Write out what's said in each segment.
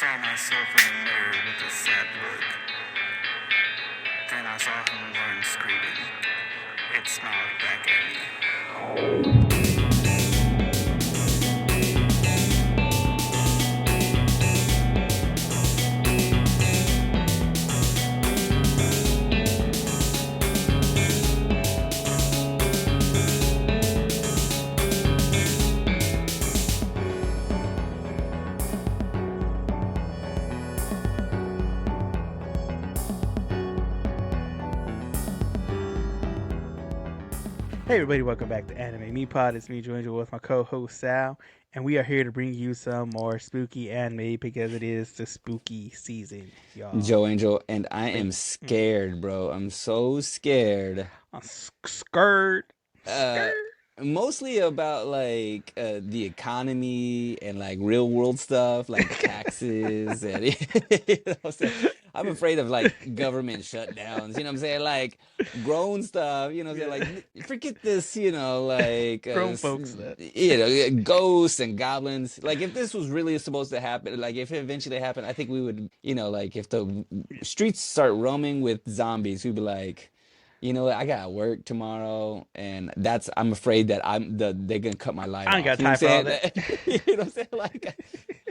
saw myself in the mirror with a sad look. Then I saw him run screaming. It smiled back at me. Hey everybody, welcome back to Anime Me Pod. It's me, Junji, with my co-host Sal, and we are here to bring you some more spooky anime because it is the spooky season, y'all. Joe Angel, and I am scared, bro. I'm so scared. I'm scared. Mostly about like the economy and like real world stuff, like taxes, and I'm afraid of like government shutdowns. You know what I'm saying? Like grown stuff. You know what I'm saying? Like forget this. You know, like Grown folks stuff. You know, ghosts and goblins. Like if this was really supposed to happen, like if it eventually happened, I think we would. You know, like if the streets start roaming with zombies, we'd be like. You know what? I got work tomorrow, and I'm afraid that they're gonna cut my light off. I ain't got time for all that. You know what I'm saying? Like,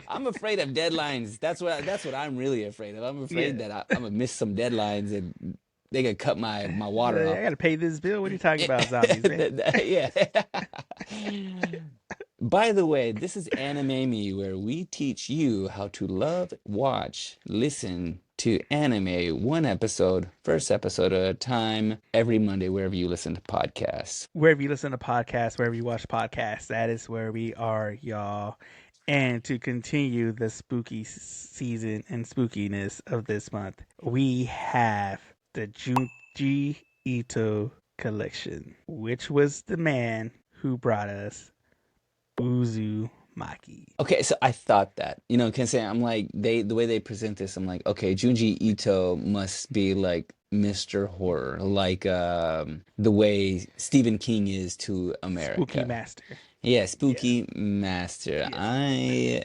I'm afraid of deadlines. That's what I'm really afraid of. I'm afraid that I'm gonna miss some deadlines, and they gonna cut my water off. I gotta pay this bill. What are you talking about, zombies? Man? Yeah. By the way, this is Anime Me, where we teach you how to love, watch, listen to anime first episode at a time, every Monday, wherever you listen to podcasts. Wherever you listen to podcasts, wherever you watch podcasts, that is where we are, y'all. And to continue the spooky season and spookiness of this month, we have the Junji Ito Collection, which was the man who brought us Uzumaki. Okay, so I thought that, you know, I'm like, the way they present this, I'm like, okay, Junji Ito must be like Mr. Horror, like the way Stephen King is to America. Spooky master. Yeah, spooky master. Yes.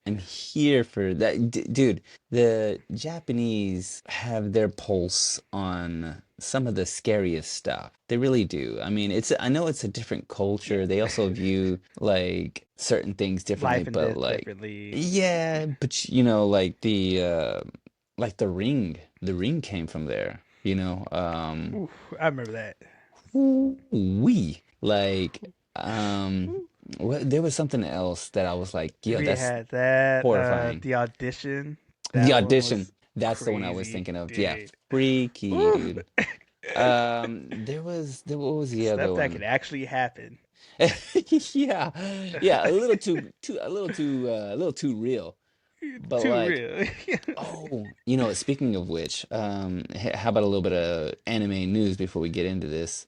I'm here for that. Dude, the Japanese have their pulse on some of the scariest stuff. They really do. I mean, I know it's a different culture. They also view like certain things differently, Life and but death like differently. yeah, but you know, like the Ring. The Ring came from there, you know. Oof, I remember that. There was something else that I was like, yo, We that's had that. horrifying. The audition. The Audition. That's crazy, the one I was thinking of. dude. Yeah, freaky, Oof. dude. What was the other Stuff that one? could actually happen. Yeah, a little too real. But Too like, real. oh, you know, speaking of which, how about a little bit of anime news before we get into this?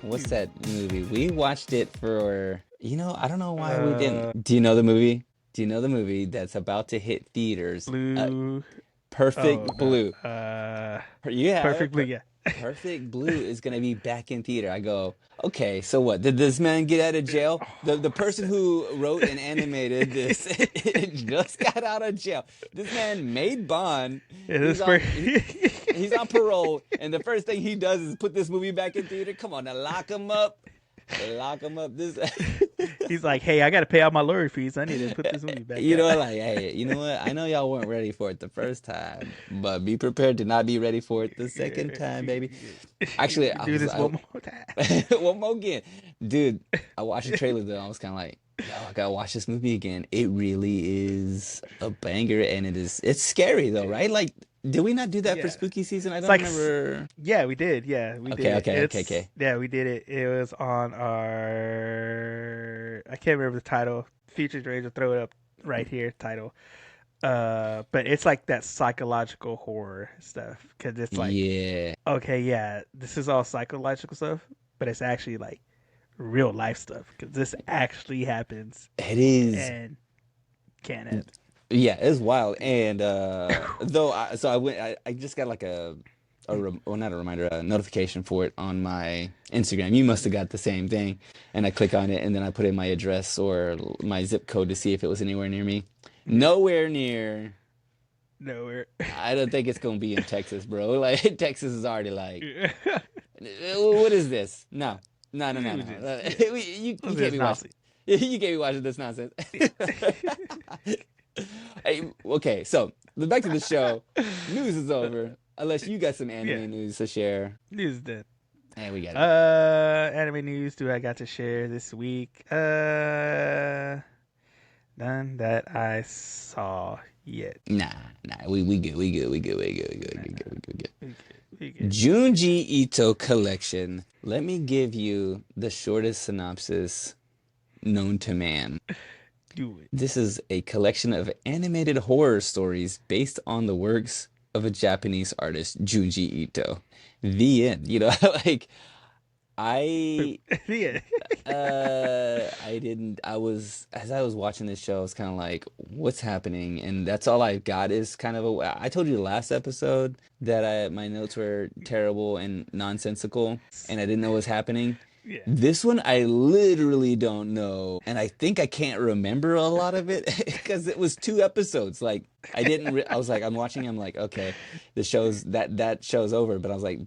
What's that movie? We watched it for, you know, I don't know why we didn't. Do you know the movie? Do you know the movie that's about to hit theaters? Blue. Perfect Blue. Yeah. Perfect Blue, yeah. Perfect Blue is going to be back in theater. I go, okay, so what? Did this man get out of jail? The person who wrote and animated this just got out of jail. This man made bond. He's on parole, and the first thing he does is put this movie back in theater. Come on, now lock him up. Lock him up. He's like, hey, I got to pay out my lawyer fees. I need to put this movie back. You know, like, hey, you know what? I know y'all weren't ready for it the first time, but be prepared to not be ready for it the second time, baby. Actually, do this one more time. One more again, dude. I watched the trailer though. I was kind of like, yo, I gotta watch this movie again. It really is a banger, and it's scary though, right? Like. Did we not do that for spooky season? I don't remember. Yeah, we did. Yeah, we did. Okay. Yeah, we did it. It was on our. I can't remember the title. Featured range. I'll throw it up right here. Title. But it's like that psychological horror stuff because it's like, okay, yeah, this is all psychological stuff, but it's actually like real life stuff because this actually happens. It is and can happen. Yeah, it's wild. And I just got like a well, not a reminder, a notification for it on my Instagram. You must have got the same thing. And I click on it, and then I put in my address or my zip code to see if it was anywhere near me. Nowhere near. Nowhere. I don't think it's gonna be in Texas, bro. Like Texas is already like, what is this? No. You can't be watching. You can't be watching this nonsense. Hey, okay, so back to the show. News is over. Unless you got some anime news to share. News is dead. Hey, we got it. Anime news do I got to share this week? None that I saw yet. Nah. We good. Junji Ito Collection. Let me give you the shortest synopsis known to man. Do it. This is a collection of animated horror stories based on the works of a Japanese artist, Junji Ito. The end. You know, like I as I was watching this show, I was kind of like, what's happening? And that's all I got is kind of I told you the last episode that my notes were terrible and nonsensical and I didn't know what was happening. Yeah. This one I literally don't know, and I think I can't remember a lot of it because it was 2 episodes. Like I was like, I'm watching, I'm like, okay, the show's that show's over, but I was like,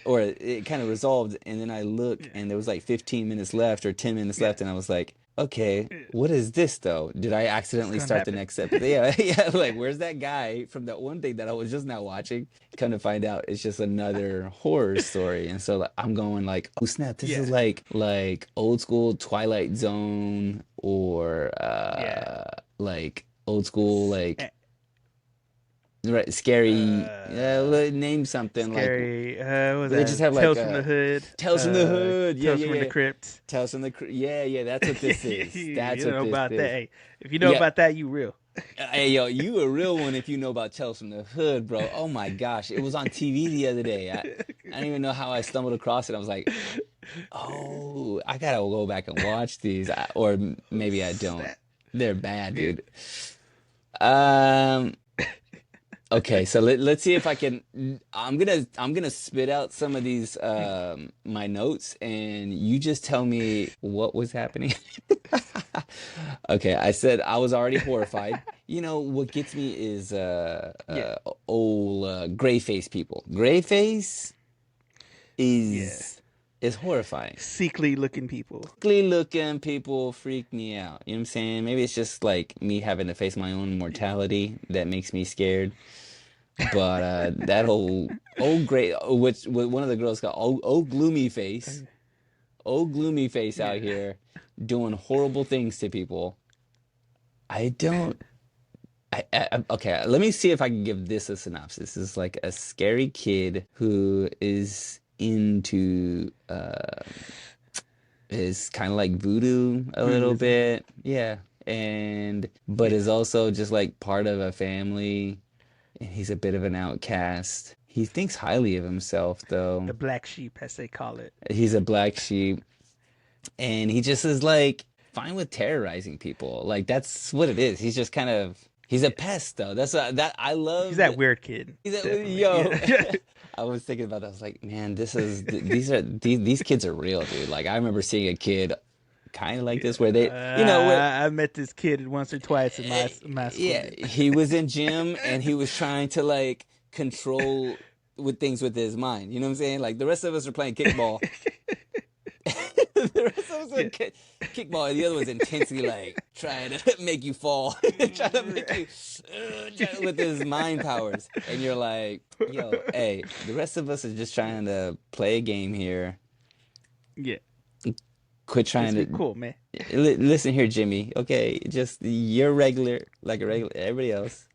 or it kind of resolved, and then I looked, and there was like 15 minutes left or 10 minutes left, and I was like, okay, what is this though? Did I accidentally start the next episode? Yeah, like where's that guy from that one thing that I was just now watching? Come to find out, it's just another horror story, and so like, I'm going like, oh snap, this is like old school Twilight Zone or like old school like. Right, scary. Name something scary, like. What was they that? just have Tales like from the Hood. Tales from the Hood. Tales from the Crypt. Tales from the Crypt. Yeah. That's what this is. That's you what know this about is. that. Hey, if you know about that, you real. Hey, yo, you a real one if you know about Tales from the Hood, bro. Oh my gosh, it was on TV the other day. I don't even know how I stumbled across it. I was like, oh, I gotta go back and watch these, or maybe I don't. They're bad, dude. Okay, so let's see if I can. I'm gonna spit out some of these my notes, and you just tell me what was happening. Okay, I said I was already horrified. You know what gets me is old gray face people. Gray face is horrifying. Sickly looking people. Sickly looking people freak me out. You know what I'm saying? Maybe it's just like me having to face my own mortality that makes me scared. But that old gray, which one of the girls got old gloomy face out here doing horrible things to people. Okay, let me see if I can give this a synopsis. It's like a scary kid who is into is kind of like voodoo a little bit, but is also just like part of a family. And he's a bit of an outcast. He thinks highly of himself, though. The black sheep, as they call it. He's a black sheep. And he just is, like, fine with terrorizing people. Like, that's what it is. He's just kind of... He's a pest, though. That's that I love. He's that weird kid. I was thinking about that. I was like, man, these kids are real, dude. Like, I remember seeing a kid... kind of like this where they I met this kid once or twice in my school. Yeah, he was in gym and he was trying to like control with things with his mind, you know what I'm saying? Like the rest of us are playing kickball. The rest of us are kickball, and the other was intensely like trying to make you fall, trying to make you with his mind powers, and you're like, yo, hey, the rest of us are just trying to play a game here. Quit trying to cool, man. Listen here, Jimmy. Okay, just you're regular, like everybody else.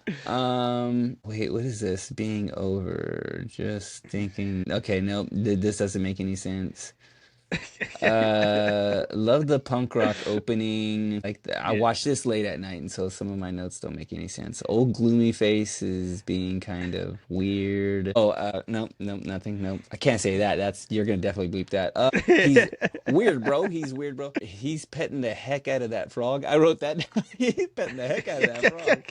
Wait, what is this? Being over, just thinking. Okay, no, this doesn't make any sense. Love the punk rock opening. I watched this late at night, and so some of my notes don't make any sense. Old Gloomy Face is being kind of weird. Oh, no, no, nothing. No, I can't say that. You're gonna definitely bleep that. He's weird, bro. He's weird, bro. He's petting the heck out of that frog. I wrote that down. He's petting the heck out of that frog.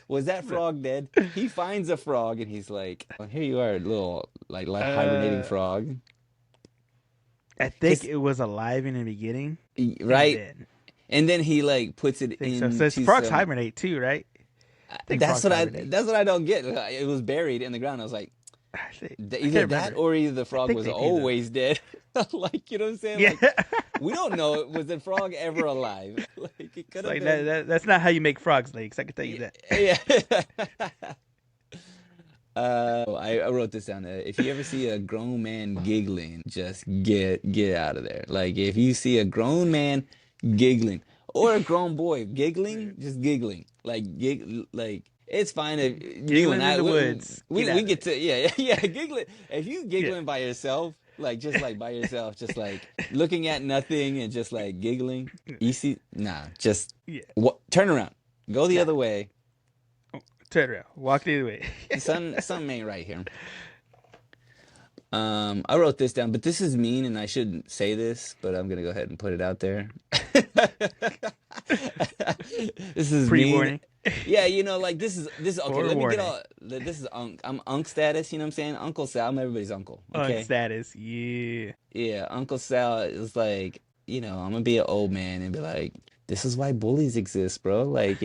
Was that frog dead? He finds a frog, and he's like, "Oh, here you are, little like hibernating frog." I think it was alive in the beginning, right? And then he like puts it in. So frogs hibernate too, right? That's what I don't get. It was buried in the ground. I was like, either that or either the frog was always dead. Like, you know what I'm saying? Yeah. Like, we don't know. Was the frog ever alive? Like, it could have been. That's not how you make frogs legs. I can tell you that. Yeah. I wrote this down. If you ever see a grown man giggling, just get out of there. Like, if you see a grown man giggling or a grown boy giggling, just giggling. Like it's fine if you and I in the woods. We get to giggling. If you giggling by yourself, like just like by yourself, just like looking at nothing and just like giggling, just turn around, go the other way. Turn around. Walk the other way. Something ain't right here. I wrote this down, but this is mean, and I shouldn't say this, but I'm gonna go ahead and put it out there. This is pre-warning. Yeah, like this is okay. Let me get all. This is I'm Unc status. You know what I'm saying? Uncle Sal. I'm everybody's uncle. Okay? Unc status. Yeah. Yeah, Uncle Sal is like, I'm gonna be an old man and be like, this is why bullies exist, bro. Like,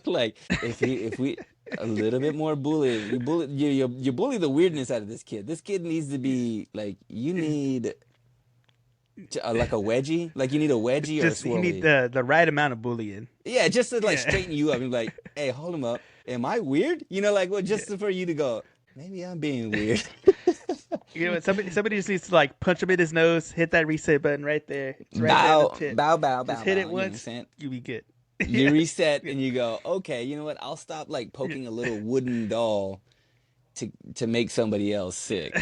like if we a little bit more bully, you bully the weirdness out of this kid. This kid needs to be like, you need like a wedgie, like you need a wedgie or a swirly. You need the right amount of bullying. Yeah, just to like straighten you up and be like, hey, hold him up. Am I weird? Like, well, just for you to go, maybe I'm being weird. Somebody just needs to like punch him in his nose, hit that reset button right there. It's right bow. Just hit it once, you be good. You reset and you go, okay, you know what? I'll stop like poking a little wooden doll to make somebody else sick,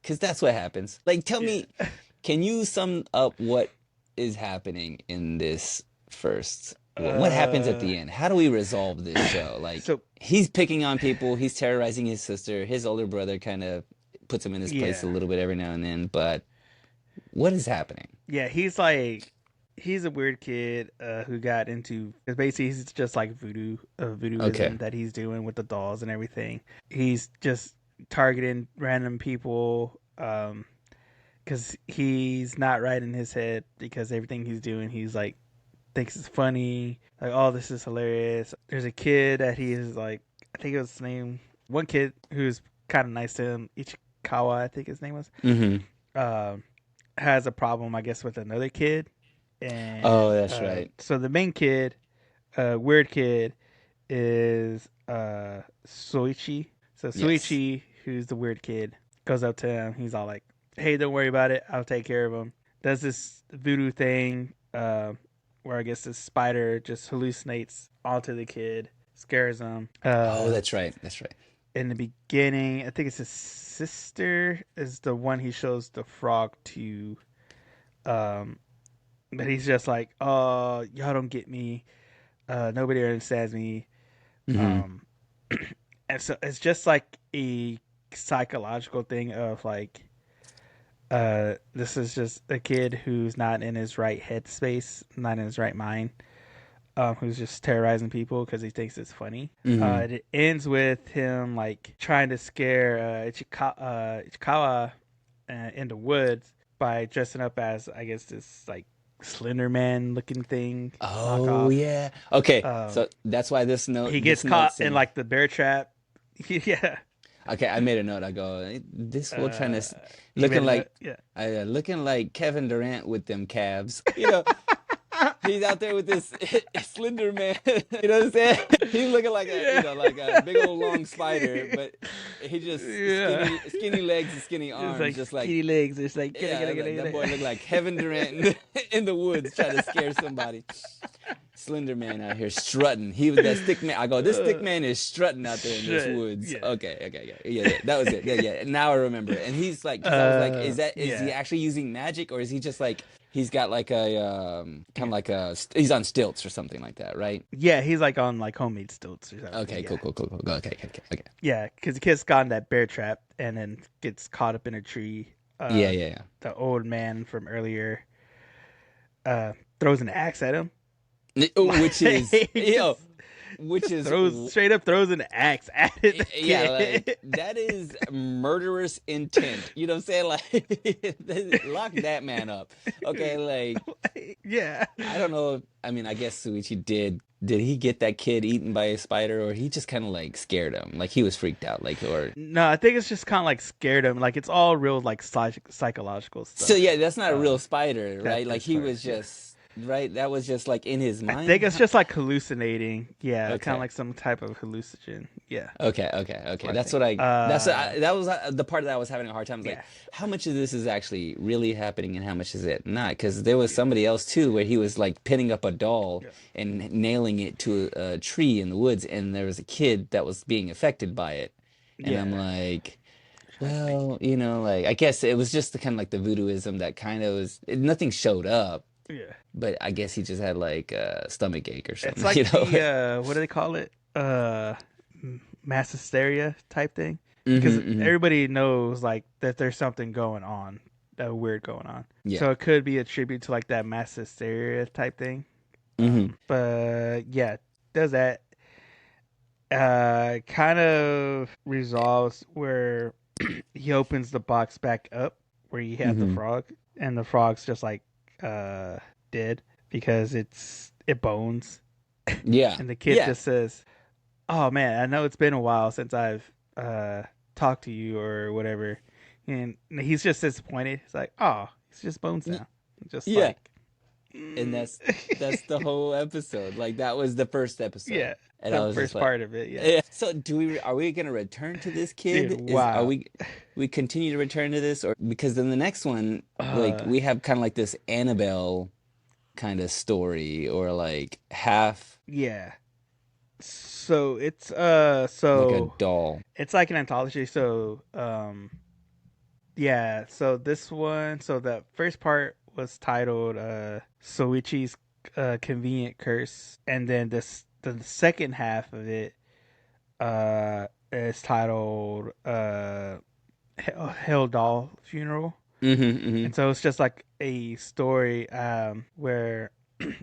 because that's what happens. Like, tell me, can you sum up what is happening in this first? What happens at the end? How do we resolve this show? Like, he's picking on people, he's terrorizing his sister, his older brother kind of puts him in his place a little bit every now and then, but what is happening? Yeah, he's a weird kid who got into, because basically he's just like voodooism that he's doing with the dolls and everything. He's just targeting random people because he's not right in his head, because everything he's doing, he's like thinks it's funny, like, oh, this is hilarious. There's a kid that he is like, I think it was his name, one kid who's kind of nice to him, Ichikawa, I think his name was, has a problem, I guess, with another kid. And, that's right. So the main kid, weird kid, is Soichi. So Soichi, who's the weird kid, goes up to him. He's all like, hey, don't worry about it, I'll take care of him. Does this voodoo thing where I guess this spider just hallucinates onto the kid, scares him. That's right. In the beginning, I think it's his sister is the one he shows the frog to. But he's just like, oh, y'all don't get me. Nobody understands me. And so it's just like a psychological thing of like, this is just a kid who's not in his right headspace, not in his right mind, who's just terrorizing people because he thinks it's funny. It ends with him like trying to scare Ichikawa in the woods by dressing up as, I guess, this like Slender Man looking thing. Oh yeah. Okay. So that's why this note. He gets caught in like the bear trap. Yeah. Okay, I made a note. I go, this fool trying to looking like Kevin Durant with them calves. He's out there with this Slender Man. You know what I'm saying? He's looking like a big old long spider, but he just skinny legs and skinny arms, like just like skinny legs. It's like, that boy looked like Kevin Durant in the woods trying to scare somebody. Slender Man out here strutting. He was that stick man. I go, this stick man is strutting out there in this woods. Yeah. Okay. Yeah, that was it. Yeah. Now I remember it. And he's like, because I was like, is he actually using magic, or is he just like, he's got like a kind of like he's on stilts or something like that, right? Yeah, he's like on like homemade stilts or something. Okay, yeah. cool. Okay. Yeah, because he gets caught in that bear trap and then gets caught up in a tree. Yeah. The old man from earlier throws an axe at him. Which is straight up throws an axe at it. Yeah, like that is murderous intent. You know what I'm saying? Like, lock that man up. Okay, like yeah. I don't know. I mean, I guess Suichi did. Did he get that kid eaten by a spider, or he just kind of like scared him? Like he was freaked out, like or. No, I think it's just kind of like scared him. Like it's all real like psychological stuff. So yeah, that's not a real spider, right? Like he spider, was just. Right, that was just like in his mind. I think it's just like hallucinating. Yeah, Okay. kind of like some type of hallucinogen. Yeah. Okay. That's what I. That was the part that I was having a hard time. I was like, Yeah. how much of this is actually really happening, and how much is it not? Because there was somebody else too, where he was like pinning up a doll and nailing it to a tree in the woods, and there was a kid that was being affected by it, and I'm like. Well, you know, like I guess it was just the kind of like the voodooism that kind of was. Nothing showed up. Yeah. But I guess he just had like a stomach ache or something. It's like you know? the what do they call it? Mass hysteria type thing. Because everybody knows like that there's something going on, that weird going on. Yeah. So it could be a tribute to like that mass hysteria type thing. But yeah, does that. Kind of resolves where he opens the box back up where you have the frog, and the frog's just like dead because it bones. Yeah. And the kid just says, "Oh man, I know it's been a while since I've talked to you or whatever," and he's just disappointed. He's like, "Oh, it's just bones now." Just like, and that's the whole episode. Like that was the first episode. Yeah, and the first part of it. Yeah. So are we gonna return to this kid? Dude, wow. Are we continue to return to this, or because then the next one, like we have kind of like this Annabelle kind of story, or like half. Yeah. So it's so like a doll. It's like an anthology. So yeah. So this one. So the first part was titled Soichi's Convenient Curse, and then the second half of it is titled Hell Doll Funeral. And so it's just like a story where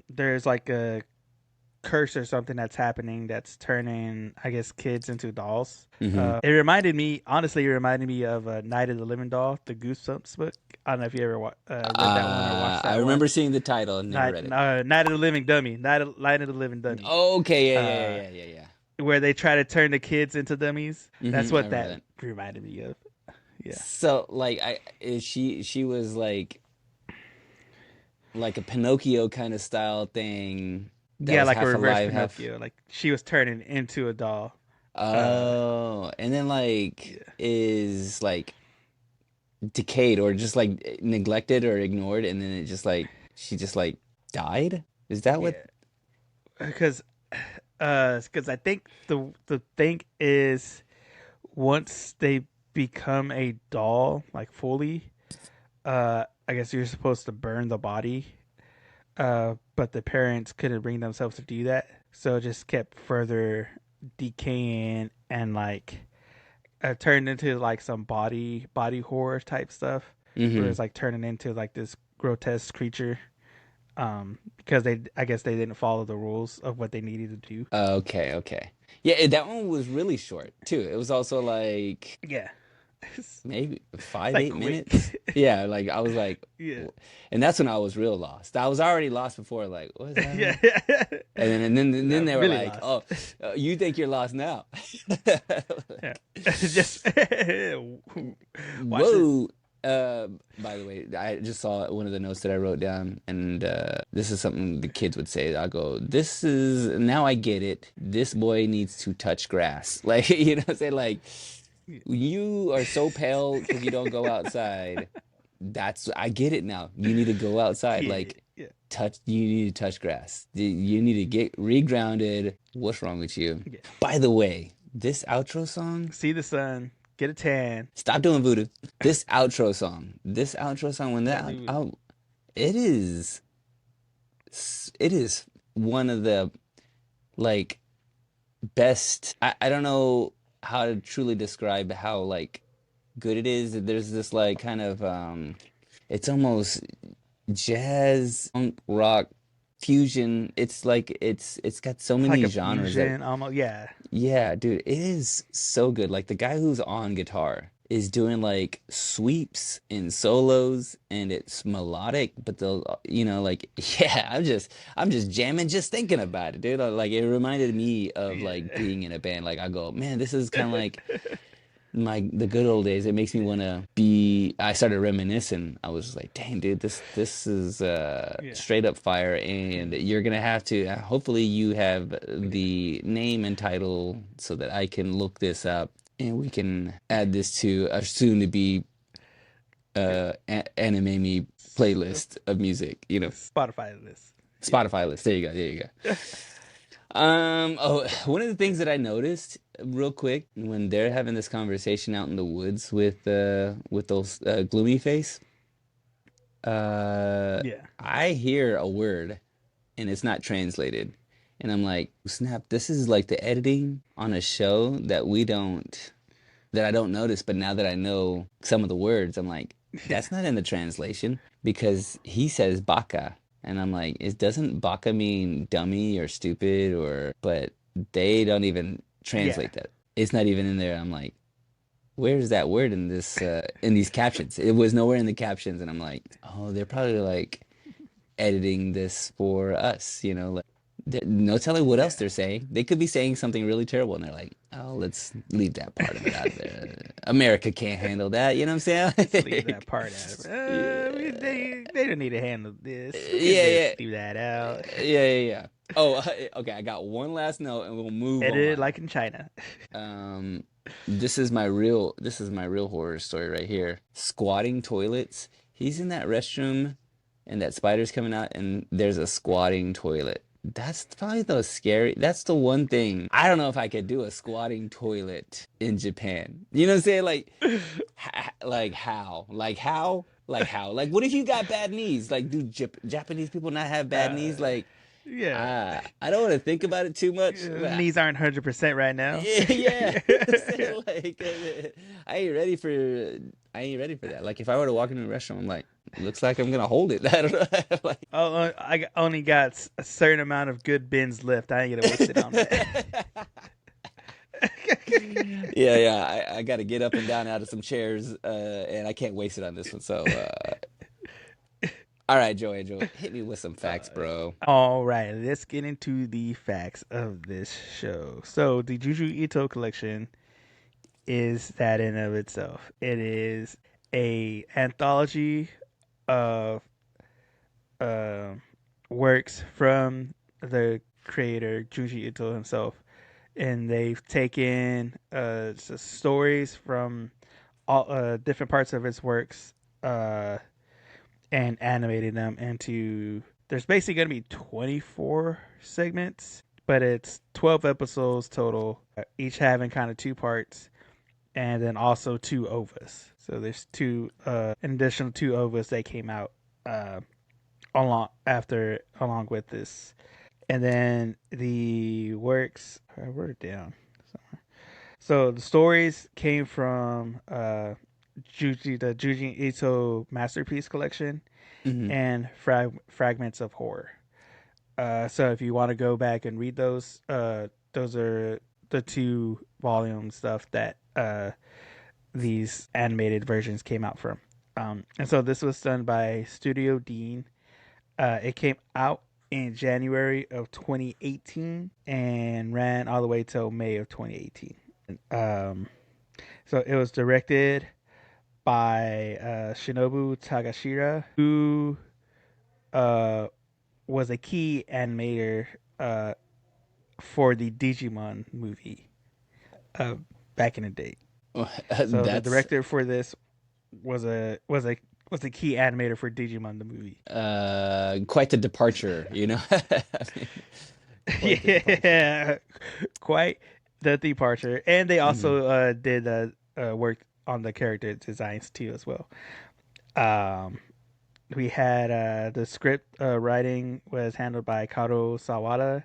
there's like a curse or something that's happening that's turning, I guess, kids into dolls. It reminded me of Night of the Living Doll, the Goosebumps book. I don't know if you ever read that one or watched that I remember seeing the title and never read it. Night of the Living Dummy. Night of the Living Dummy. Okay, yeah. Where they try to turn the kids into dummies. That's what that reminded me of. Yeah. So like she was like a Pinocchio kind of style thing. Yeah, like a reverse Pinocchio. Like she was turning into a doll. Oh, and then like is like decayed or just like neglected or ignored, and then it just like she just like died. Is that what? Because I think the thing is once they become a doll, like fully, I guess you're supposed to burn the body. But the parents couldn't bring themselves to do that, so it just kept further decaying and like turned into like some body horror type stuff. Where it's like turning into like this grotesque creature. Because I guess they didn't follow the rules of what they needed to do. Okay. Yeah, that one was really short too. It was also like maybe 8 minutes. Yeah, like I was like, and that's when I was real lost. I was already lost before. Like, what is that? And then they were really like, lost. "Oh, you think you're lost now?" Just whoa. By the way, I just saw one of the notes that I wrote down, and this is something the kids would say. I go, "This is now I get it. This boy needs to touch grass." Like, you know what I'm saying? Like, you are so pale because you don't go outside. I get it now. You need to go outside. Yeah. You need to touch grass. You need to get regrounded. What's wrong with you? Yeah. By the way, this outro song, See the sun, get a tan. stop doing voodoo. This outro song, when Don't that do it. out, it is, it is one of the like best. I don't know how to truly describe how like good it is. There's this like kind of it's almost jazz, punk, rock, fusion. It's like it's got so It's like many a genres that fusion, almost. Yeah. yeah, dude, it is so good. Like the guy who's on guitar is doing like sweeps and solos and it's melodic, but they'll like yeah, I'm just jamming just thinking about it, dude. Like it reminded me of like Yeah. being in a band. Like I go, man, this is kind of like the good old days. It makes me want to be. I started reminiscing. I was just like, dang, dude, this is Yeah. straight up fire, and you're gonna have to. Hopefully, you have the name and title so that I can look this up, and we can add this to a soon to be anime me playlist of music. Spotify list. Spotify list. There you go. There you go. Oh, one of the things that I noticed real quick when they're having this conversation out in the woods with those gloomy face, Yeah. I hear a word and it's not translated. And I'm like, snap, this is like the editing on a show that I don't notice, but now that I know some of the words, I'm like, that's not in the translation because he says baka. And I'm like, doesn't baka mean dummy or stupid but they don't even Yeah. translate that. It's not even in there. I'm like, where's that word in in these captions? It was nowhere in the captions. And I'm like, oh, they're probably like editing this for us, like no telling what else Yeah. they're saying. They could be saying something really terrible and they're like, oh, let's leave that part of it out there. America can't handle that, you know what I'm saying? Let's leave that part out of it. Yeah. They don't need to handle this. We can Yeah, just yeah. leave that out. Yeah. Oh, okay, I got one last note and we'll move Edited on. like in China. Um, this is my real horror story right here. Squatting toilets. He's in that restroom and that spider's coming out and there's a squatting toilet. That's probably that's the one thing. I don't know if I could do a squatting toilet in Japan. You know what I'm saying? Like, like how? Like how? Like how? Like what if you got bad knees? Like do Japanese people not have bad knees? Like Yeah. I don't want to think about it too much. Knees aren't 100% right now. Yeah. Like I ain't ready for that. Like if I were to walk into a restaurant, I'm like, looks like I'm gonna hold it. I don't know. Like, I only got a certain amount of good bins left. I ain't gonna waste it on that. yeah. I got to get up and down out of some chairs, and I can't waste it on this one. So, all right, Joey, hit me with some facts, bro. All right, let's get into the facts of this show. So, the Junji Ito Collection is that in of itself. It is a anthology of works from the creator Junji Ito himself, and they've taken stories from all different parts of his works and animated them into. There's basically going to be 24 segments, but it's 12 episodes total, each having kind of two parts, and then also two OVAs. So there's additional two OVAs that came out along with this, and then the works. I wrote it down somewhere. So the stories came from the Junji Ito Masterpiece Collection Hmm. and Fragments of Horror. So if you want to go back and read those are the two volume stuff that these animated versions came out from. And so this was done by Studio Dean. It came out in January of 2018 and ran all the way till May of 2018. So it was directed by Shinobu Takashira, who was a key animator for the Digimon movie back in the day. So the director for this was was the key animator for Digimon the movie. Quite the departure, I mean, quite the departure. Yeah, quite the departure. And they Hmm. also did work on the character designs too as well. Um, we had the script writing was handled by Karo Sawada.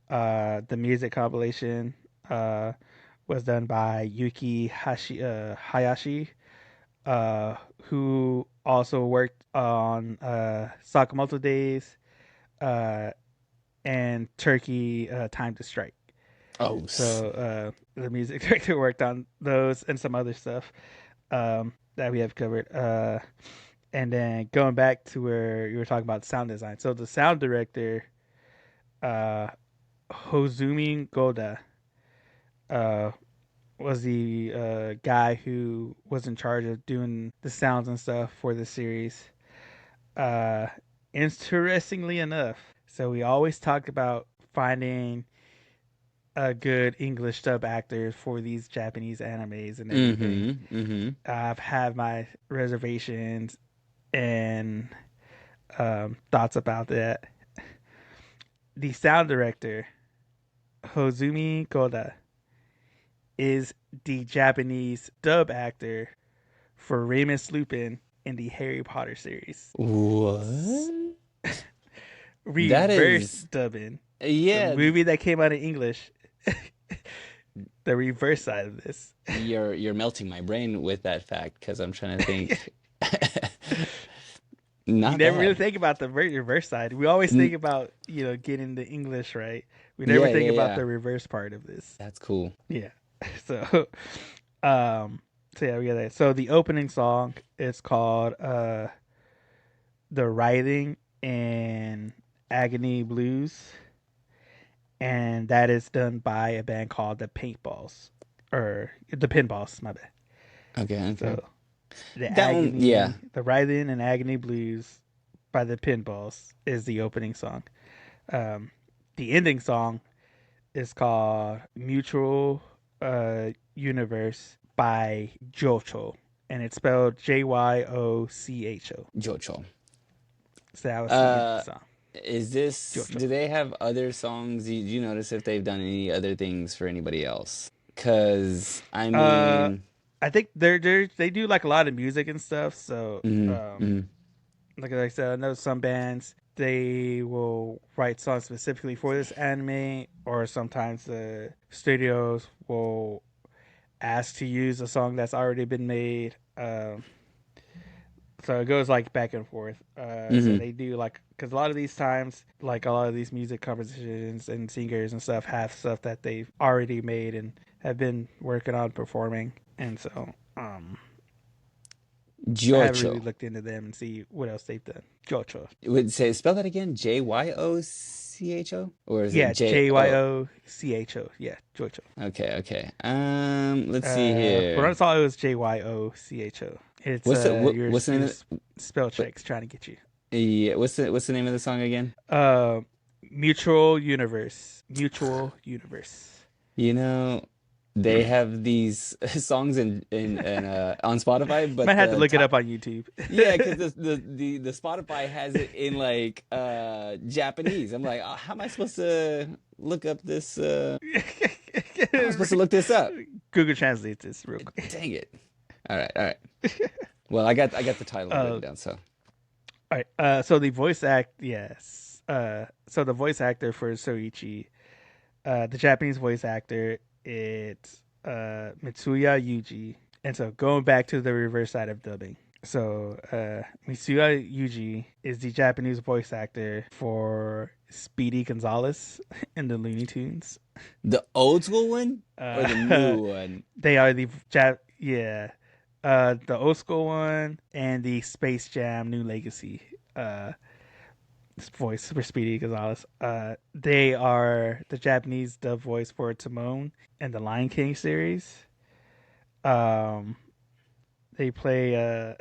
The music compilation uh, was done by Hayashi, who also worked on Sakamoto Days uh, and Turkey Time to Strike. Oh, So the music director worked on those and some other stuff that we have covered. And then going back to where you were talking about sound design. So the sound director, uh, Hozumi Goda, uh, was the guy who was in charge of doing the sounds and stuff for the series. Uh, Interestingly enough, so we always talk about finding a good English dub actor for these Japanese animes and everything. mm-hmm, mm-hmm. I've had my reservations and thoughts about that. The sound director, Hozumi Goda, is the Japanese dub actor for Remus Lupin in the Harry Potter series. What? That Reverse is, dubbing. The yeah. movie that came out in English. The reverse side of this. You're melting my brain with that fact because I'm trying to think. You Not never really bad. think about the reverse side. We always think N- about, getting the English right. We never Yeah, think yeah, about yeah. the reverse part of this. That's cool. Yeah. So um so yeah, we got that. So the opening song is called The Writhing and Agony Blues. And that is done by a band called the Paintballs. Or the Pinballs, my bad. Okay, okay. So the That one, yeah. Agony, the Writhing and Agony Blues by the Pinballs is the opening song. Um, the ending song is called Mutual Universe by Jocho, and it's spelled Jyocho. Jocho. So that was the ending Uh, song. is this, Jocho. do they have other songs? Do you notice if they've done any other things for anybody else? Because, I Uh, mean, I think they do like a lot of music and stuff. So mm, mm, like I said, I know some bands they will write songs specifically for this anime, or sometimes the studios will ask to use a song that's already been made. So it goes like back and forth. So mm. they do like because a lot of these times, like a lot of these music compositions and singers and stuff have stuff that they've already made and have been working on performing, and so I haven't really Jocho. looked into them and see what else they've done. Jocho. Would say, spell that again? Jyocho? Or is it Yeah, J O? Jyocho. Yeah, Jocho. Okay, okay. Let's see When I here. saw it was Jyocho. It's What's the name your of spell what, checks trying to get you. yeah, what's the name of the song again? Uh, Mutual Universe. Mutual Universe. You know, they have these songs in on Spotify, but Might have to the look it top, up on YouTube. yeah, because the Spotify has it in like Japanese. I'm like, oh, how am I supposed to look up this how am I supposed to look this up? Google Translate this real quick. Dang it. All right, all right. Well, I got the title written down, so. All right. So the voice act, yes. So the voice actor for Soichi, the Japanese voice actor, it's Mitsuya Yuji. And so going back to the reverse side of dubbing. So Mitsuya Yuji is the Japanese voice actor for Speedy Gonzales in the Looney Tunes. The old school one or the new one? They are yeah. The old school one and the Space Jam New Legacy voice for Speedy Gonzales. They are the Japanese dub voice for Timon and the Lion King series. Um, they play.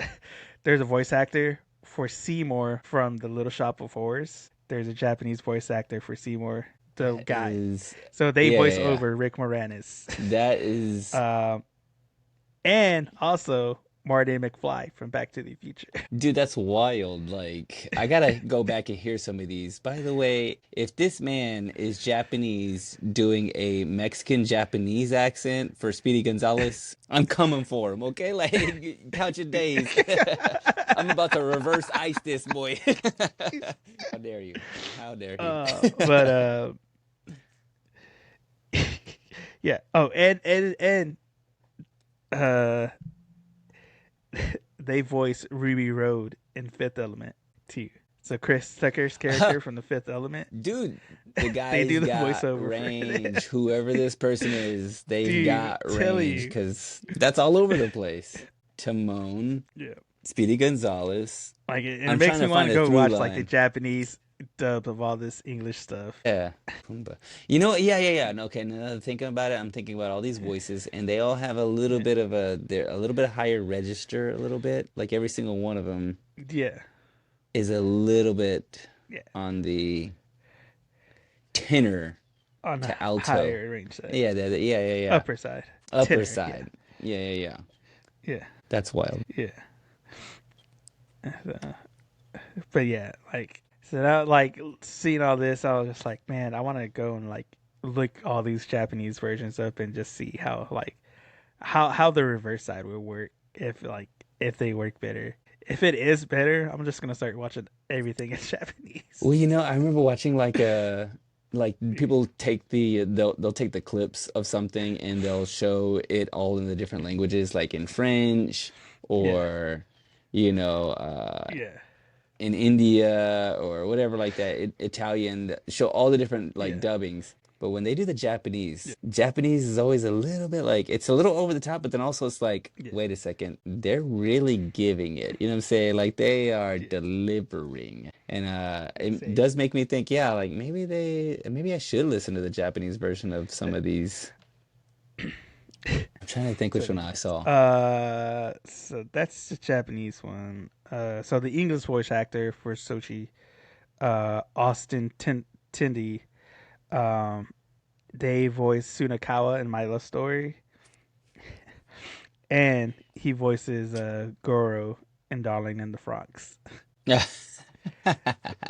There's a voice actor for Seymour from The Little Shop of Horrors. There's a Japanese voice actor for Seymour, the That guy. is, So they yeah, voice yeah, yeah. over Rick Moranis. That is, And also Marty McFly from Back to the Future. Dude, that's wild. Like, I gotta go back and hear some of these. By the way, if this man is Japanese doing a Mexican Japanese accent for Speedy Gonzalez, I'm coming for him, okay? Like, count your days. I'm about to reverse ice this boy. How dare you? How dare he? But yeah. Oh, and uh, they voice Ruby Road in Fifth Element too. So Chris Tucker's character from the Fifth Element, Dude, the they guy's do the got voiceover for range. Whoever this person is, they've Dude, got tell range you. because that's all over the place. Timon, Yeah. Speedy Gonzalez. Like it I'm makes trying me to want find to a go through watch like the line. Japanese dub of all this English stuff. Yeah, Pumbaa. You know, yeah. And okay, now that I'm thinking about it, I'm thinking about all these voices, and they all have a little Yeah. bit of they're a little bit higher register, a little bit. Like every single one of them Yeah. is a little bit Yeah. on the tenor On a to alto. higher range side. Yeah, yeah. Upper side. Upper Tenor, side. Yeah. Yeah. That's wild. Yeah. Uh, but yeah, like so now like seeing all this, I was just like, man, I want to go and like look all these Japanese versions up and just see how like how the reverse side would work if they work better. If it is better, I'm just gonna start watching everything in Japanese. Well, you know, I remember watching like people take they'll take the clips of something and they'll show it all in the different languages, like in French Yeah. or you know, Yeah. in India or whatever like that, Italian, show all the different like Yeah. dubbings. But when they do the Yeah. Japanese is always a little bit like it's a little over the top, but then also it's like, Yeah. wait a second, they're really giving it. You know what I'm saying? Like they are Yeah. delivering. And it Same. does make me think, yeah, like maybe I should listen to the Japanese version of some of these. I'm trying to think which one I saw. So that's the Japanese one. So the English voice actor for Sochi, Austin Tindy, they voiced Sunakawa in My Love Story, and he voices Goro in Darling in the Franxx. Yeah.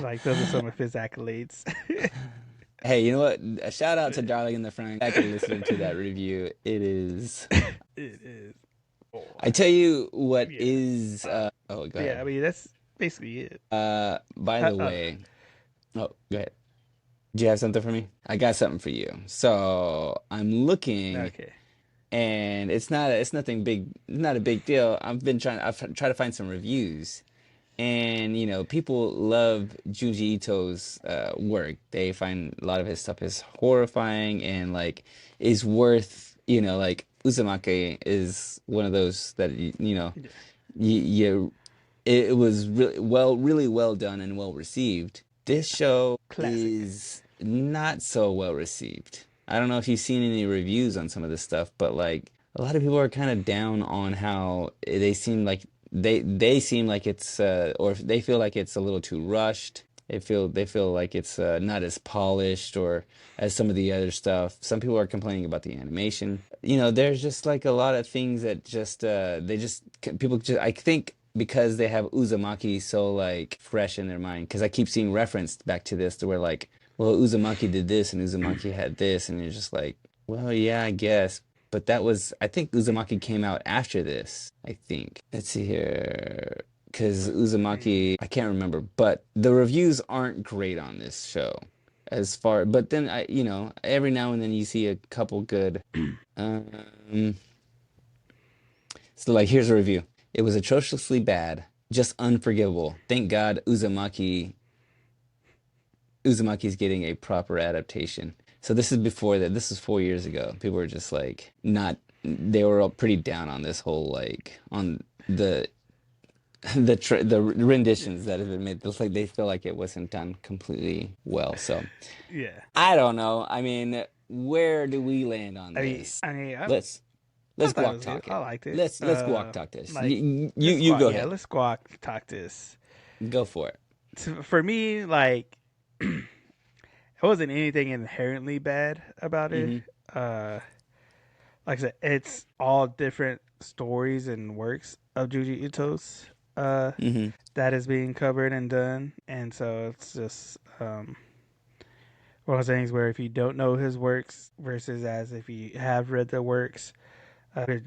Like those are some of his accolades. Hey, you know what? A shout out to Darling in the Franxx. Back and listening to that review. It is. It is. I tell you what Yeah. is. Oh, go Yeah, I ahead. mean that's basically it. By the way, oh, go ahead. Do you have something for me? I got something for you. So I'm looking, Okay. and it's nothing big, not a big deal. I've tried to find some reviews, and you know, people love Junji Ito's work. They find a lot of his stuff is horrifying and like is worth, you know, like Uzumaki is one of those that you know, you it was really well done and well received. This show Classic. is not so well received. I don't know if you've seen any reviews on some of this stuff, but like a lot of people are kind of down on how they seem like it's or they feel like it's a little too rushed. They feel like it's not as polished or as some of the other stuff. Some people are complaining about the animation. You know, there's just like a lot of things that just people just, I think because they have Uzumaki so like fresh in their mind, because I keep seeing referenced back to this to where like, well, Uzumaki did this and Uzumaki had this, and you're just like, well, yeah, I guess. But that was, I think Uzumaki came out after this, I think. Let's see here. Because Uzumaki, I can't remember, but the reviews aren't great on this show. But then you know, every now and then you see a couple good. So like, here's a review. It was atrociously bad, just unforgivable. Thank God Uzumaki's getting a proper adaptation. So this is before that. This is 4 years ago. People were just like not. They were all pretty down on this whole like on the renditions that have been made. It's like they feel like it wasn't done completely well. So Yeah. I don't know. I mean, where do we land on this? Let's I thought it guac was good. talk I it. liked it. Let's guac talk this. Like You go yeah, ahead. let's guac talk this. Go for it. For me, like it wasn't anything inherently bad about it. Mm-hmm. Like I said, it's all different stories and works. of Junji Ito's Mm-hmm. that is being covered and done, and so it's just one of those things where if you don't know his works versus as if you have read the works,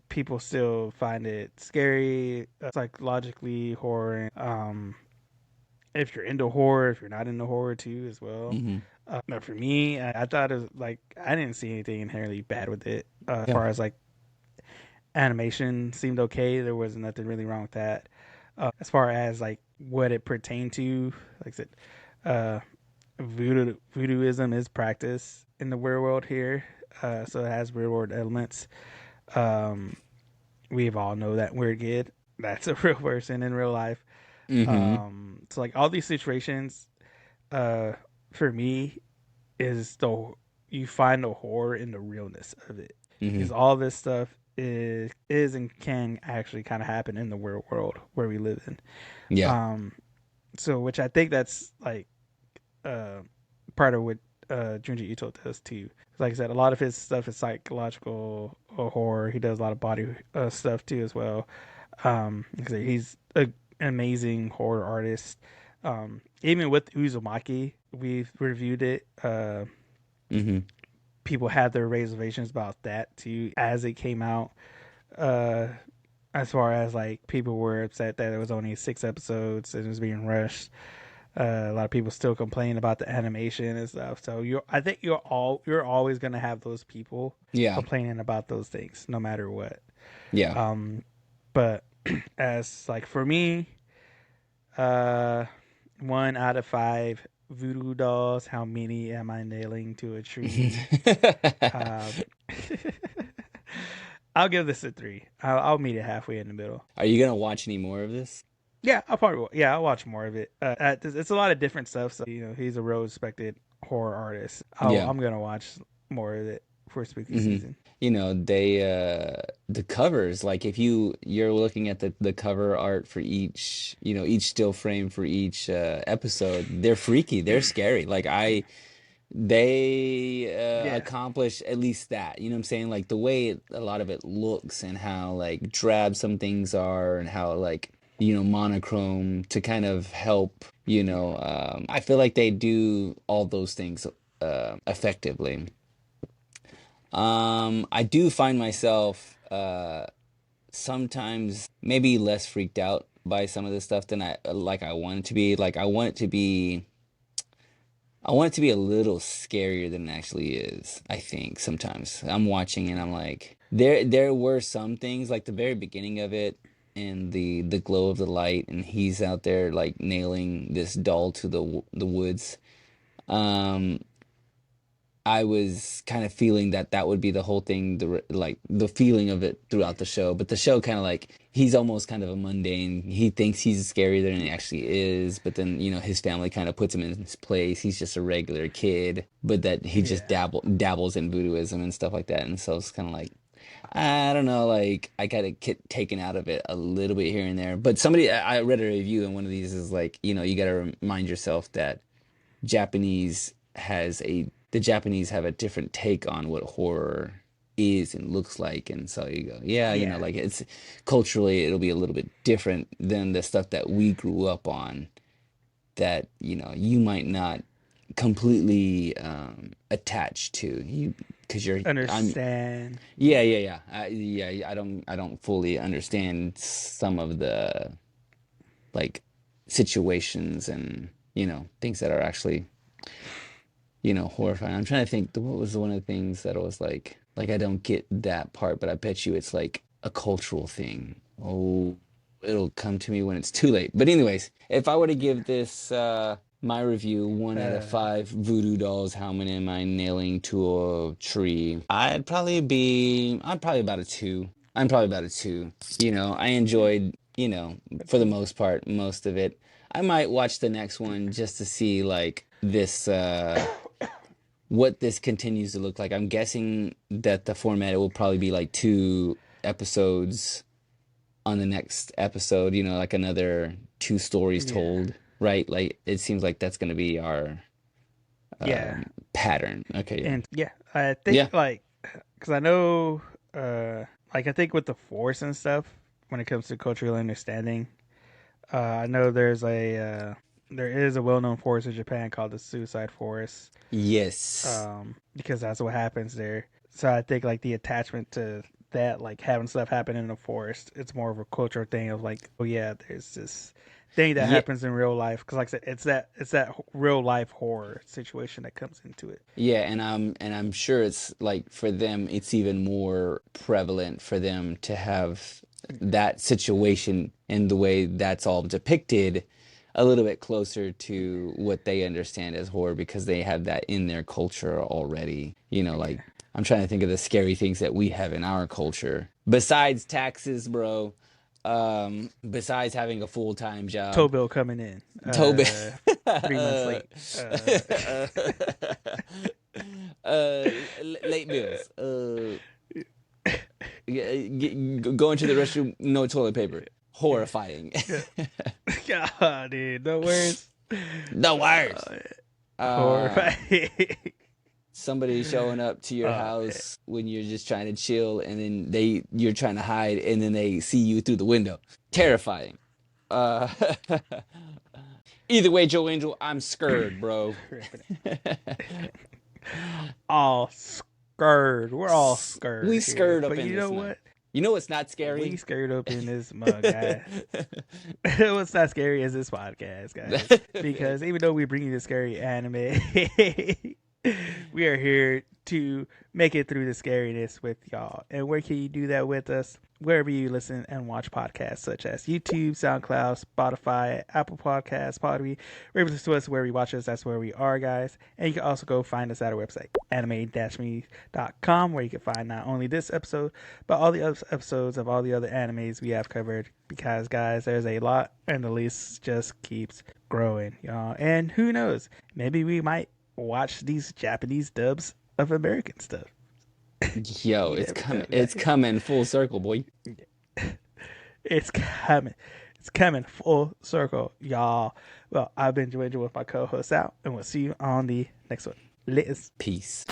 people still find it scary, psychologically horror. If you're into horror, if you're not into horror too, as well. Mm-hmm. But for me, I thought it was like I didn't see anything inherently bad with it. As Yeah. far as like animation seemed okay, there was nothing really wrong with that. As far as like what it pertained to, like I said, uh, voodooism is practiced in the real world here, so it has real world elements. Um, we all know that weird kid. That's a real person in real life. Mm-hmm. So like all these situations, uh, for me, is the you find the horror in the realness of it Mm-hmm. because all this stuff is and can actually kind of happen in the real world where we live in. Yeah. Um, so which I think that's like uh part of what Junji Ito does too. Like I said, a lot of his stuff is psychological or horror. He does a lot of body stuff too as well. Like I said, he's an amazing horror artist. Even with Uzumaki, we've reviewed it. Mm-hmm. People had their reservations about that too as it came out. Uh, as far as like people were upset that it was only 6 episodes and it was being rushed. A lot of people still complain about the animation and stuff. So I think you're always gonna have those people Yeah. complaining about those things, no matter what. Yeah. But as like for me, uh, 1 out of 5 voodoo dolls. How many am I nailing to a tree? Um, I'll give this a 3. I'll meet it halfway in the middle. Are you gonna watch any more of this? Yeah, I'll watch more of it. It's a lot of different stuff. So he's a real respected horror artist. Yeah. I'm gonna watch more of it for spooky Mm-hmm. season. You know, they the covers, like if you're looking at the cover art for each, each still frame for each episode, they're freaky, they're scary. Like they Yeah, accomplish at least that. You know what I'm saying? Like the way a lot of it looks and how like drab some things are and how like monochrome to kind of help. I feel like they do all those things effectively. I do find myself sometimes maybe less freaked out by some of this stuff than I want it to be. Like I want it to be a little scarier than it actually is. I think sometimes I'm watching and I'm like, there were some things like the very beginning of it and the glow of the light and he's out there like nailing this doll to the woods. Um, I was kind of feeling that would be the whole thing, like the feeling of it throughout the show. But the show kind of like he's almost kind of a mundane. He thinks he's scarier than he actually is, but then his family kind of puts him in his place. He's just a regular kid, but that he just yeah, dabbles in voodooism and stuff like that. And so it's kind of like I don't know, like I got to get taken out of it a little bit here and there. But I read a review, and one of these is like you got to remind yourself that Japanese has a the Japanese have a different take on what horror is and looks like, and so you go, yeah, yeah. like it's culturally it'll be a little bit different than the stuff that we grew up on that you might not completely attach to you because I'm Understand? yeah I don't fully understand some of the like situations and things that are actually horrifying. I'm trying to think, what was one of the things that I was like I don't get that part, but I bet you it's like a cultural thing. Oh, it'll come to me when it's too late. But anyways, if I were to give this my review, 1 out of 5 voodoo dolls, how many am I nailing to a tree? I'd probably about a 2. I'm probably about a 2. I enjoyed, for the most part, most of it. I might watch the next one just to see like this what this continues to look like. I'm guessing that the format it will probably be like 2 episodes on the next episode, like another 2 stories Yeah, told, right? Like it seems like that's going to be our yeah, pattern. Okay, yeah. and yeah. I Yeah. think like because I know, like I think with the Force and stuff, when it comes to cultural understanding. I know there is a well-known forest in Japan called the Suicide Forest, Yes. because that's what happens there. So I think like the attachment to that, like having stuff happen in the forest, it's more of a cultural thing of like, oh yeah, there's this thing that Yeah. happens in real life. Because like I said, it's that real life horror situation that comes into it. Yeah, and I'm sure it's like for them it's even more prevalent for them to have that situation and the way that's all depicted a little bit closer to what they understand as horror because they have that in their culture already. Like I'm trying to think of the scary things that we have in our culture. Besides taxes, bro, besides having a full-time Tow job, bill coming in, Tobin. 3 months uh, late. uh, late meals. Going to the restroom, no toilet paper. Horrifying. God, dude, no words. The worst. Horrifying. Somebody showing up to your house when you're just trying to chill, and then you're trying to hide, and then they see you through the window. Terrifying. Either way, Joe Angel, I'm scared, bro. All scared. We're all scared. We here. scared up But in you this know mug. what? You know what's not scary? We scared up in this mug, guys. What's not scary is this podcast, guys. Because even though we bring you the scary anime, we are here to make it through the scariness with y'all. And where can you do that with us? Wherever you listen and watch podcasts, such as YouTube, SoundCloud, Spotify, Apple Podcasts, Podbean. Wherever you listen to us, where we watch us, that's where we are, guys. And you can also go find us at our website, anime-me.com, where you can find not only this episode, but all the other episodes of all the other animes we have covered. Because, guys, there's a lot, and the list just keeps growing, y'all. And who knows, maybe we might watch these Japanese dubs of American stuff. Yo, it's coming. It's coming full circle, boy. It's coming full circle, y'all. Well, I've been Junji with my co-host out, and we'll see you on the next one. Liz. Peace.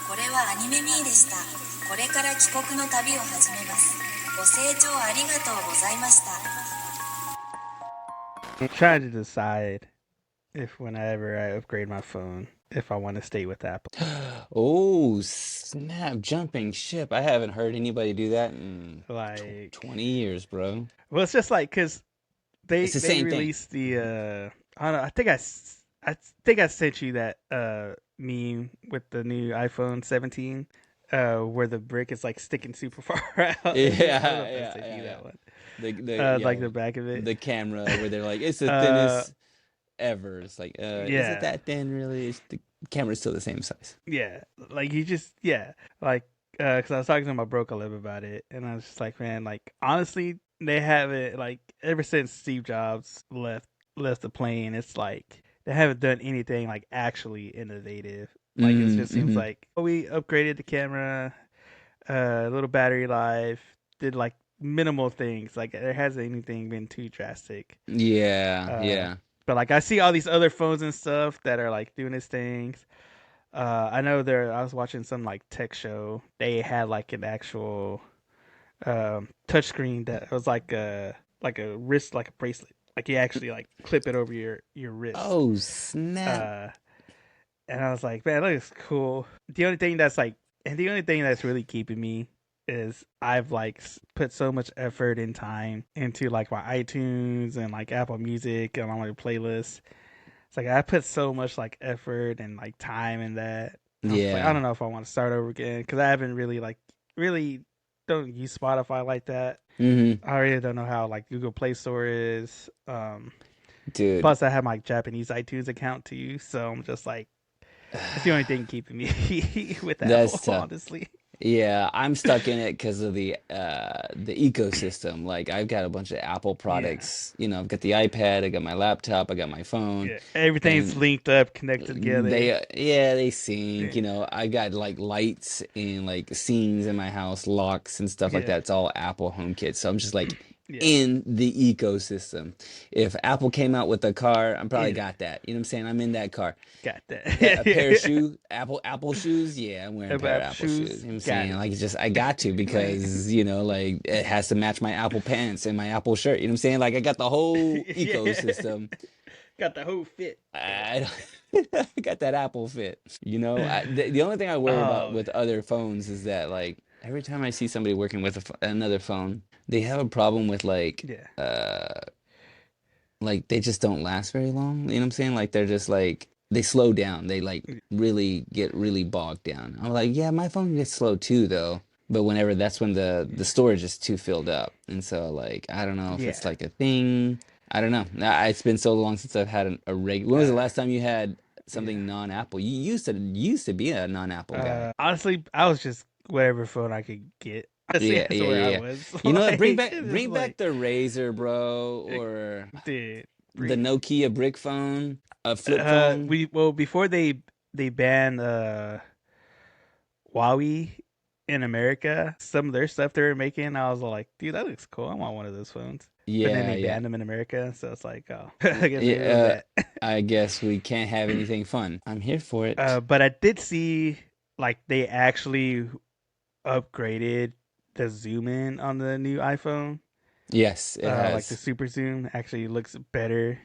これはアニメミーでした。これから帰国の旅を始めます。ご清聴ありがとうございました。 I'm trying to decide if whenever I upgrade my phone, if I want to stay with Apple. Oh, snap. Jumping ship. I haven't heard anybody do that in Like 20 years, bro. Well, it's just like because they It's the same thing. released the I don't know. I think I sent you that meme with the new iPhone 17, where the brick is like sticking super far out. I don't know if I sent you that one. Like the back of it. The camera where they're like, it's the thinnest ever. It's like, is yeah. it that thin really? The camera's still the same size. Yeah, like you just like because I was talking to my broker a little bit about it, and I was just like, man, like honestly, they haven't like ever since Steve Jobs left the plane. It's like they haven't done anything like actually innovative. Like it just seems like we upgraded the camera, a little battery life, did like minimal things. Like there hasn't anything been too drastic. Yeah. But like I see all these other phones and stuff that are like doing these things. I know I was watching some like tech show. They had like an actual touchscreen that was like a wrist, like a bracelet. Like you actually like clip it over your wrist. Oh, snap. And I was like, man, that looks cool. The only thing that's really keeping me is I've like put so much effort and time into like my iTunes and like Apple Music and all my playlists. It's like I put so much like effort and like time in that. Yeah. Like, I don't know if I want to start over again because I haven't really don't use Spotify like that. I really don't know how like Google Play Store is. Dude. Plus I have my Japanese iTunes account too, so I'm just like, it's the only thing keeping me with That's Apple, tough. honestly. Yeah, I'm stuck in it because of the ecosystem. Like I've got a bunch of Apple products. You know, I've got the iPad, I got my laptop, I got my phone. Yeah, everything's linked up, connected together. They sync. You know, I got like lights and like scenes in my house, locks and stuff like that. It's all Apple HomeKit. So I'm just like in the ecosystem. If Apple came out with a car, I'm probably got that. You know what I'm saying? I'm in that car. Got that. A pair of shoes, Apple shoes. Yeah, I'm wearing a pair of Apple shoes. You know what I'm saying? it. Like, it's just, I got to, because, you know, like, it has to match my Apple pants and my Apple shirt. You know what I'm saying? Like, I got the whole ecosystem. Got the whole fit. I got that Apple fit. You know, the only thing I worry about with other phones is that, like, every time I see somebody working with another phone, they have a problem with, like, like, they just don't last very long. You know what I'm saying? Like, they're just, like, they slow down. They, like, really get really bogged down. I'm like, yeah, my phone gets slow too, though. But whenever, that's when the storage is too filled up. And so, like, I don't know if it's, like, a thing. I don't know. It's been so long since I've had a regular. When was the last time you had something non-Apple? You used to be a non-Apple guy. Honestly, I was just whatever phone I could get. Honestly, that's where I was. You know, Like, bring like, back the Razr, bro, or dude, the Nokia brick phone, a flip phone. Before they banned Huawei in America, some of their stuff they were making, I was like, dude, that looks cool. I want one of those phones. Yeah, but then they banned them in America, so it's like, oh, I guess I guess we can't have anything fun. I'm here for it. But I did see, like, they actually upgraded the zoom in on the new iPhone. Yes, it has. Like the super zoom actually looks better.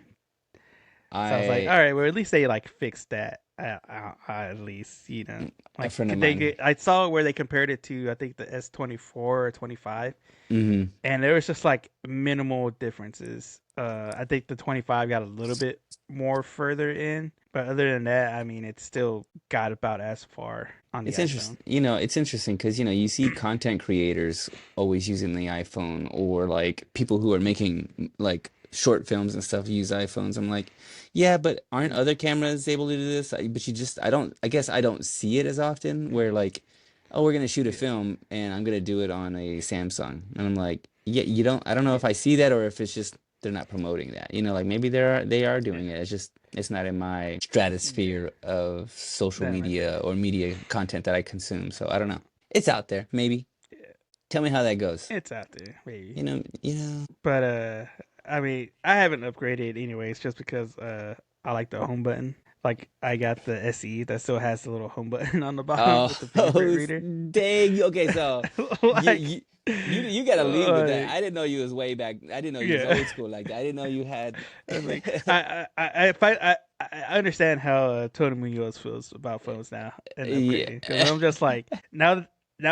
So I was like, all right, well, at least they like fixed that. At least, you know, like I saw where they compared it to, I think, the S24 or 25, and there was just like minimal differences. I think the 25 got a little bit more further in, but other than that, I mean, it still got about as far on the iPhone. Interesting. You know, it's interesting because, you know, you see content creators always using the iPhone, or like people who are making like short films and stuff use iPhones. I'm like, yeah, but aren't other cameras able to do this? But I guess I don't see it as often, where like, oh, we're going to shoot a film and I'm going to do it on a Samsung. And I'm like, yeah, I don't know if I see that, or if it's just, they're not promoting that. You know, like maybe they are doing it. It's just, it's not in my stratosphere of social media or media content that I consume. So I don't know. It's out there, maybe. Tell me how that goes. It's out there, maybe. You know. But I mean, I haven't upgraded anyways, just because I like the home button. Like, I got the SE that still has the little home button on the bottom with the fingerprint reader. Dang. Okay, so like, you got to lead with that. I didn't know you was way back. I didn't know you was old school like that. I didn't know you had. I understand how Tony Munoz feels about phones now. And upgrading. 'Cause I'm just like, now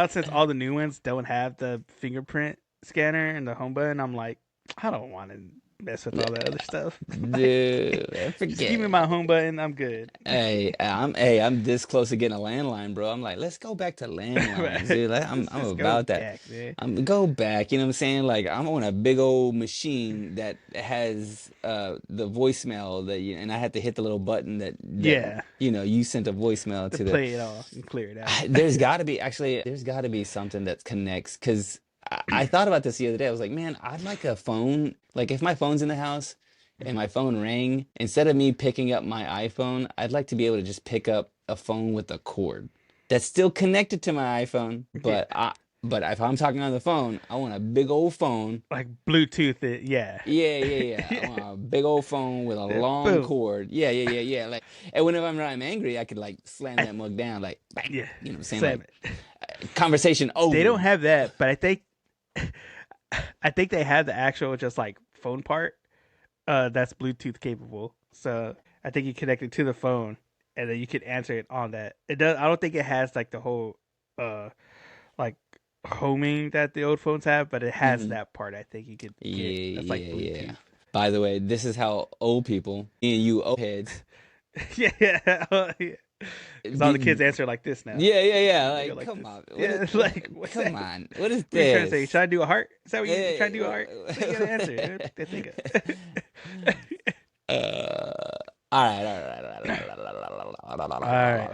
since all the new ones don't have the fingerprint scanner and the home button, I'm like, I don't want to mess with all that other stuff. Dude, forget. Just give me my home button. I'm good. I'm this close to getting a landline, bro. I'm like, let's go back to landlines, dude. Like, I'm about that. I'm go back. You know what I'm saying? Like, I'm on a big old machine that has the voicemail and I had to hit the little button that you know, you sent a voicemail to play it off and clear it out. There's got to be something that connects, because I thought about this the other day. I was like, man, I'd like a phone. Like, if my phone's in the house and my phone rang, instead of me picking up my iPhone, I'd like to be able to just pick up a phone with a cord that's still connected to my iPhone. But if I'm talking on the phone, I want a big old phone. Like Bluetooth it, Yeah. I want a big old phone with a long cord. Yeah. Like, and whenever I'm angry, I could like slam that mug down, like, bang. You know what I'm saying? Slam it. Conversation over. They don't have that, but I think they have the actual just like phone part that's Bluetooth capable. So I think you connect it to the phone and then you can answer it on that. It does. I don't think it has like the whole like homing that the old phones have, but it has that part. I think you could get. That's like Bluetooth. Yeah. By the way, this is how old people, me and you old heads. Yeah. Because all the kids answer like this now. Yeah. Like, come on. Come on. What is this? What are you trying to say? Should I do a heart? Is that what you're trying to do a heart? What you gotta answer? All right.